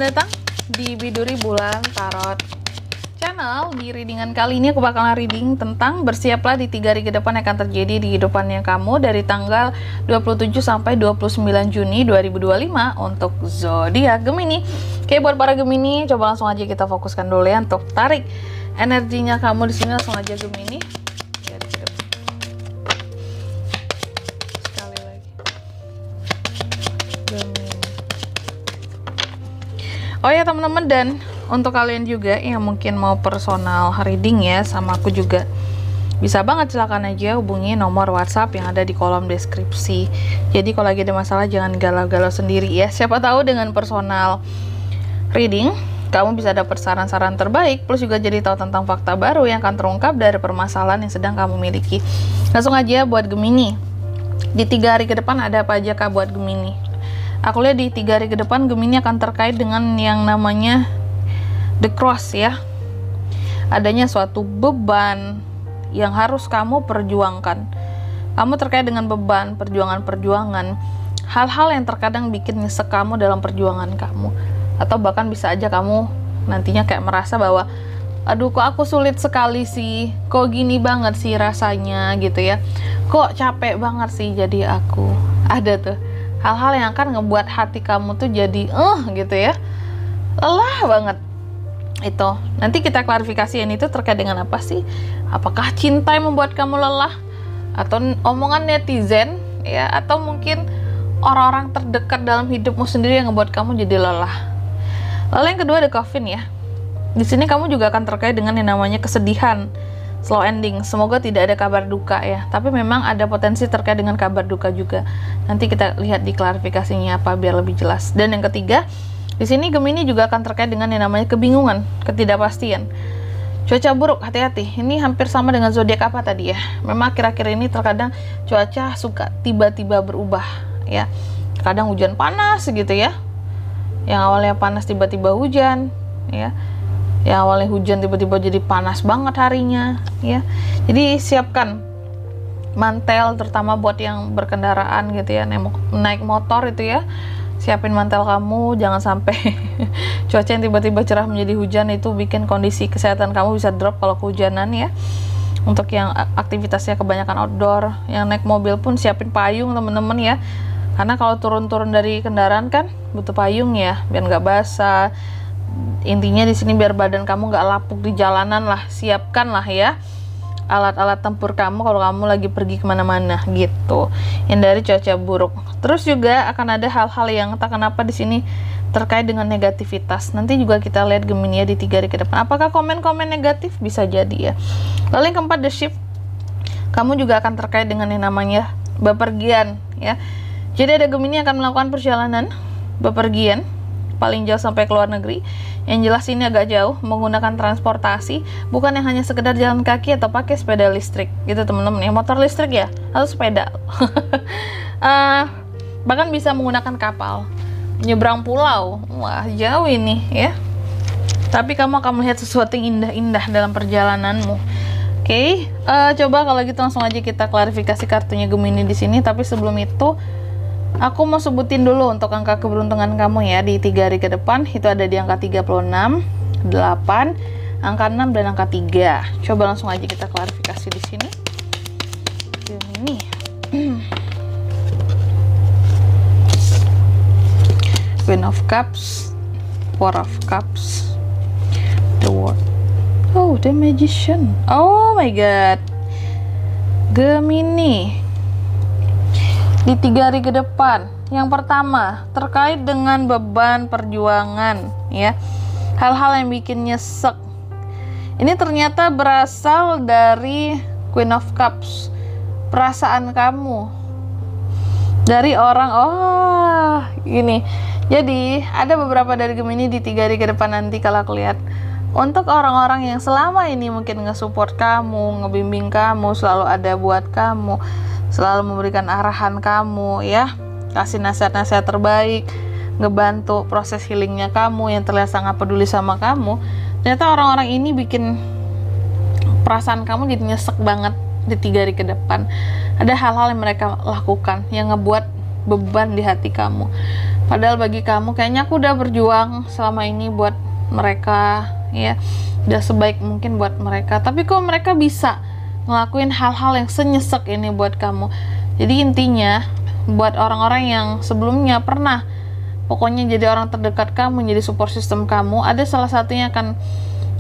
Selamat datang di Biduri Bulan Tarot Channel. Di readingan kali ini aku bakalan reading tentang bersiaplah di 3 hari ke depan yang akan terjadi di kehidupannya kamu dari tanggal 27 sampai 29 Juni 2025 untuk zodiak Gemini. Oke, buat para Gemini, coba langsung aja kita fokuskan dulu ya untuk tarik energinya kamu di sini. Langsung aja Gemini. Sekali lagi. Gemini. Oh ya teman-teman, dan untuk kalian juga yang mungkin mau personal reading ya sama aku juga, bisa banget silakan aja hubungi nomor WhatsApp yang ada di kolom deskripsi. Jadi kalau lagi ada masalah jangan galau-galau sendiri ya. Siapa tahu dengan personal reading kamu bisa dapat saran-saran terbaik, plus juga jadi tahu tentang fakta baru yang akan terungkap dari permasalahan yang sedang kamu miliki. Langsung aja buat Gemini. Di 3 hari ke depan ada apa aja kah buat Gemini? Aku lihat di 3 hari ke depan Gemini akan terkait dengan yang namanya The Cross ya. Adanya suatu beban yang harus kamu perjuangkan. Kamu terkait dengan beban, perjuangan-perjuangan, hal-hal yang terkadang bikin nyesek kamu dalam perjuangan kamu. Atau bahkan bisa aja kamu nantinya kayak merasa bahwa aduh kok aku sulit sekali sih, kok gini banget sih rasanya gitu ya, kok capek banget sih jadi aku. Ada tuh hal-hal yang akan ngebuat hati kamu tuh jadi gitu ya, lelah banget. Itu nanti kita klarifikasiin itu terkait dengan apa sih. Apakah cinta yang membuat kamu lelah, atau omongan netizen ya, atau mungkin orang-orang terdekat dalam hidupmu sendiri yang membuat kamu jadi lelah. Lalu yang kedua ada Coffin ya. Di sini kamu juga akan terkait dengan yang namanya kesedihan, slow ending. Semoga tidak ada kabar duka ya, tapi memang ada potensi terkait dengan kabar duka juga. Nanti kita lihat di klarifikasinya apa biar lebih jelas. Dan yang ketiga, di sini Gemini juga akan terkait dengan yang namanya kebingungan, ketidakpastian. Cuaca buruk, hati-hati. Ini hampir sama dengan zodiak apa tadi ya. Memang akhir-akhir ini terkadang cuaca suka tiba-tiba berubah ya. Kadang hujan panas gitu ya. Yang awalnya panas tiba-tiba hujan ya. Yang awalnya hujan tiba-tiba jadi panas banget harinya ya. Jadi siapkan mantel, terutama buat yang berkendaraan gitu ya, naik motor itu ya. Siapin mantel kamu, jangan sampai cuaca yang tiba-tiba cerah menjadi hujan, itu bikin kondisi kesehatan kamu bisa drop kalau kehujanan ya. Untuk yang aktivitasnya kebanyakan outdoor, yang naik mobil pun siapin payung teman-teman ya. Karena kalau turun-turun dari kendaraan kan butuh payung ya, biar nggak basah. Intinya di sini biar badan kamu nggak lapuk di jalanan lah. Siapkan lah ya alat-alat tempur kamu kalau kamu lagi pergi kemana-mana gitu. Hindari cuaca buruk. Terus juga akan ada hal-hal yang entah kenapa di sini terkait dengan negativitas. Nanti juga kita lihat Gemini ya di 3 hari ke depan. Apakah komen-komen negatif? Bisa jadi ya. Lalu yang keempat, the shift. Kamu juga akan terkait dengan yang namanya bepergian ya. Jadi ada Gemini akan melakukan perjalanan bepergian paling jauh sampai ke luar negeri. Yang jelas ini agak jauh, menggunakan transportasi, bukan yang hanya sekedar jalan kaki atau pakai sepeda listrik gitu teman-teman ya, motor listrik ya atau sepeda. Bahkan bisa menggunakan kapal, nyebrang pulau. Wah jauh ini ya, tapi kamu akan melihat sesuatu yang indah-indah dalam perjalananmu. Oke, coba kalau gitu langsung aja kita klarifikasi kartunya Gemini di sini. Tapi sebelum itu aku mau sebutin dulu untuk angka keberuntungan kamu ya di 3 hari ke depan. Itu ada di angka 36, 8, angka 6, dan angka 3. Coba langsung aja kita klarifikasi di sini. Gemini. Queen of Cups, Four of Cups, The World. Oh, The Magician. Oh my god. Gemini. Di 3 hari ke depan, yang pertama terkait dengan beban perjuangan ya, hal-hal yang bikin nyesek. Ini ternyata berasal dari Queen of Cups, perasaan kamu dari orang gini. Jadi ada beberapa dari Gemini di 3 hari ke depan nanti kalau aku lihat. Untuk orang-orang yang selama ini mungkin nge-support kamu, ngebimbing kamu, selalu ada buat kamu, selalu memberikan arahan kamu ya, kasih nasihat-nasihat terbaik, ngebantu proses healingnya kamu, yang terlihat sangat peduli sama kamu. Ternyata orang-orang ini bikin perasaan kamu jadi nyesek banget di 3 hari ke depan. Ada hal-hal yang mereka lakukan yang ngebuat beban di hati kamu. Padahal bagi kamu kayaknya aku udah berjuang selama ini buat mereka, ya, udah sebaik mungkin buat mereka, tapi kok mereka bisa ngelakuin hal-hal yang senyesek ini buat kamu. Jadi intinya buat orang-orang yang sebelumnya pernah pokoknya jadi orang terdekat kamu, jadi support system kamu, ada salah satunya akan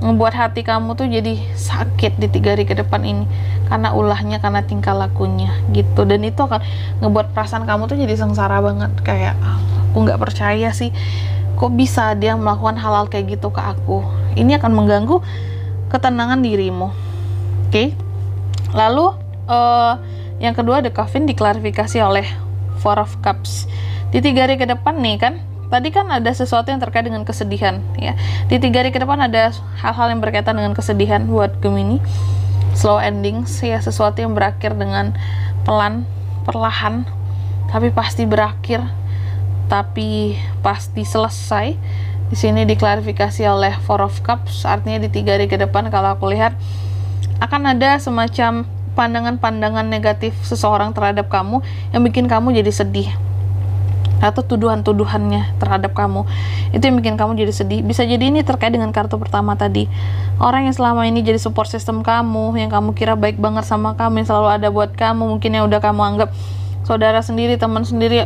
membuat hati kamu tuh jadi sakit di 3 hari ke depan ini karena ulahnya, karena tingkah lakunya gitu. Dan itu akan ngebuat perasaan kamu tuh jadi sengsara banget, kayak aku nggak percaya sih kok bisa dia melakukan hal-hal kayak gitu ke aku. Ini akan mengganggu ketenangan dirimu. Oke. Lalu yang kedua, The Coffin diklarifikasi oleh Four of Cups. Di 3 hari ke depan nih kan, tadi kan ada sesuatu yang terkait dengan kesedihan, ya. Di 3 hari ke depan ada hal-hal yang berkaitan dengan kesedihan buat Gemini. Slow endings, ya, sesuatu yang berakhir dengan pelan, perlahan, tapi pasti berakhir, tapi pasti selesai. Di sini diklarifikasi oleh Four of Cups, artinya di 3 hari ke depan kalau aku lihat akan ada semacam pandangan-pandangan negatif seseorang terhadap kamu yang bikin kamu jadi sedih, atau tuduhan-tuduhannya terhadap kamu itu yang bikin kamu jadi sedih. Bisa jadi ini terkait dengan kartu pertama tadi, orang yang selama ini jadi support system kamu, yang kamu kira baik banget sama kamu, yang selalu ada buat kamu, mungkin yang udah kamu anggap saudara sendiri, teman sendiri,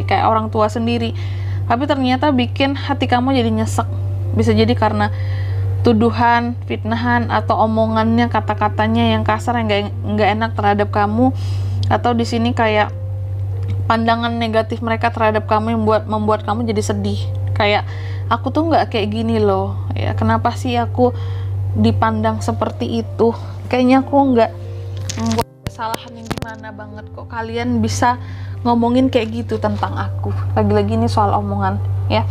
kayak orang tua sendiri, tapi ternyata bikin hati kamu jadi nyesek. Bisa jadi karena tuduhan, fitnahan, atau omongannya, kata-katanya yang kasar, yang nggak enak terhadap kamu, atau di sini kayak pandangan negatif mereka terhadap kamu yang membuat kamu jadi sedih. Kayak aku tuh nggak kayak gini loh, ya kenapa sih aku dipandang seperti itu? Kayaknya aku nggak membuat kesalahan yang gimana banget kok kalian bisa ngomongin kayak gitu tentang aku. Lagi-lagi ini soal omongan, ya.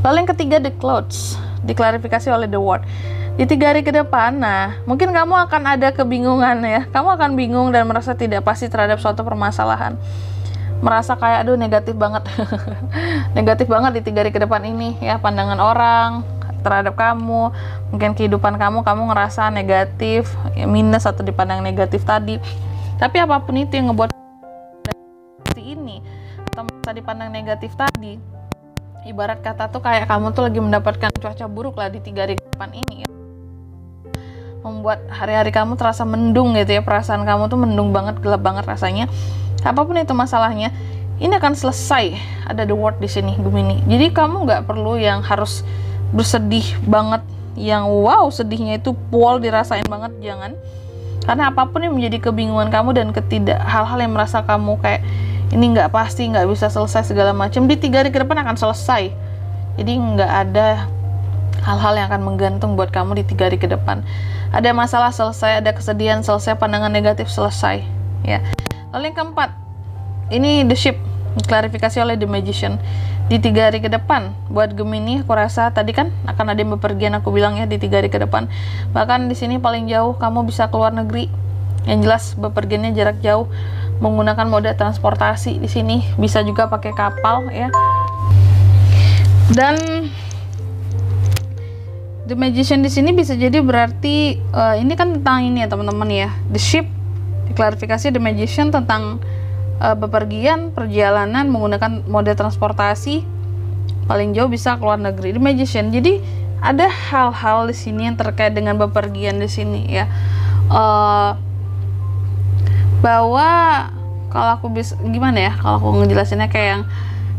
Lalu yang ketiga, The Clouds, diklarifikasi oleh The World. Di 3 hari ke depan, nah mungkin kamu akan ada kebingungan, ya. Kamu akan bingung dan merasa tidak pasti terhadap suatu permasalahan, merasa kayak aduh negatif banget negatif banget di 3 hari ke depan ini, ya. Pandangan orang terhadap kamu, mungkin kehidupan kamu ngerasa negatif, ya, minus atau dipandang negatif tadi. Tapi apapun itu yang ngebuat seperti ini atau merasa dipandang negatif tadi, ibarat kata tuh kayak kamu tuh lagi mendapatkan cuaca buruk lah di 3 hari ke depan ini, ya. Membuat hari-hari kamu terasa mendung gitu, ya. Perasaan kamu tuh mendung banget, gelap banget rasanya. Apapun itu masalahnya, ini akan selesai. Ada The World di sini, Gemini. Jadi kamu nggak perlu yang harus bersedih banget, yang wow sedihnya itu pol dirasain banget, jangan. Karena apapun yang menjadi kebingungan kamu dan hal-hal yang merasa kamu kayak ini nggak pasti, nggak bisa selesai segala macam, di 3 hari ke depan akan selesai. Jadi nggak ada hal-hal yang akan menggantung buat kamu di 3 hari ke depan. Ada masalah selesai, ada kesedihan selesai, pandangan negatif selesai, ya. Lalu yang keempat, ini The Ship, diklarifikasi oleh The Magician. Di 3 hari ke depan buat Gemini, aku rasa tadi kan akan ada yang bepergian, aku bilang, ya, di 3 hari ke depan. Bahkan di sini paling jauh kamu bisa keluar negeri. Yang jelas bepergiannya jarak jauh menggunakan moda transportasi. Di sini bisa juga pakai kapal, ya. Dan The Magician di sini bisa jadi berarti ini kan tentang ini, ya teman-teman, ya. The Ship diklarifikasi The Magician tentang bepergian, perjalanan menggunakan moda transportasi, paling jauh bisa keluar negeri. The Magician. Jadi ada hal-hal di sini yang terkait dengan bepergian di sini, ya. Bahwa kalau aku bisa gimana ya, kalau aku ngejelasinnya kayak yang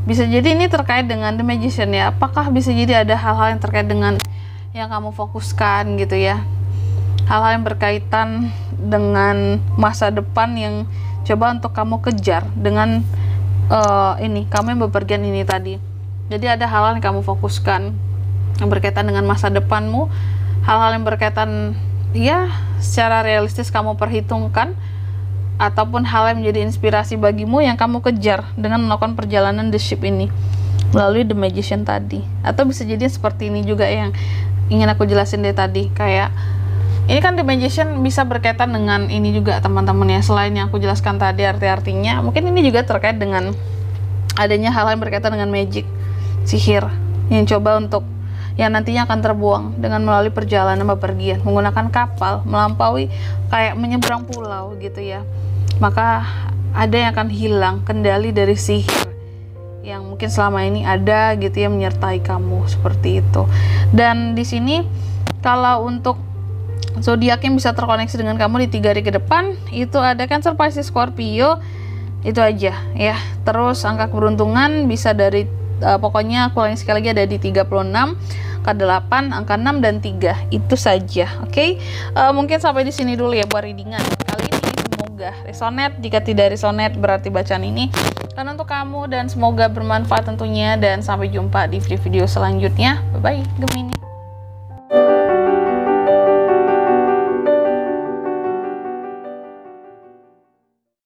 bisa jadi ini terkait dengan The Magician, ya. Apakah bisa jadi ada hal-hal yang terkait dengan yang kamu fokuskan gitu, ya. Hal-hal yang berkaitan dengan masa depan yang coba untuk kamu kejar dengan ini, kamu yang bepergian ini tadi. Jadi ada hal-hal yang kamu fokuskan yang berkaitan dengan masa depanmu, hal-hal yang berkaitan, ya, secara realistis kamu perhitungkan, ataupun hal yang menjadi inspirasi bagimu yang kamu kejar dengan melakukan perjalanan The Ship ini melalui The Magician tadi. Atau bisa jadi seperti ini juga yang ingin aku jelasin dari tadi, kayak ini kan The Magician bisa berkaitan dengan ini juga, teman-teman, ya. Selain yang aku jelaskan tadi arti-artinya, mungkin ini juga terkait dengan adanya hal-hal yang berkaitan dengan magic, sihir, yang coba untuk yang nantinya akan terbuang dengan melalui perjalanan bepergian menggunakan kapal, melampaui kayak menyeberang pulau gitu, ya. Maka ada yang akan hilang kendali dari sihir yang mungkin selama ini ada gitu ya menyertai kamu seperti itu. Dan di sini kalau untuk zodiak yang bisa terkoneksi dengan kamu di 3 hari ke depan itu ada Cancer, Pisces, Scorpio, itu aja ya. Terus angka keberuntungan bisa dari pokoknya aku ulangi sekali lagi, ada di 36, angka 8, angka 6 dan 3. Itu saja. Oke. Mungkin sampai di sini dulu ya buat readingan kali ini. Semoga resonate. Jika tidak resonate berarti bacaan ini karena untuk kamu, dan semoga bermanfaat tentunya, dan sampai jumpa di video selanjutnya. Bye bye Gemini.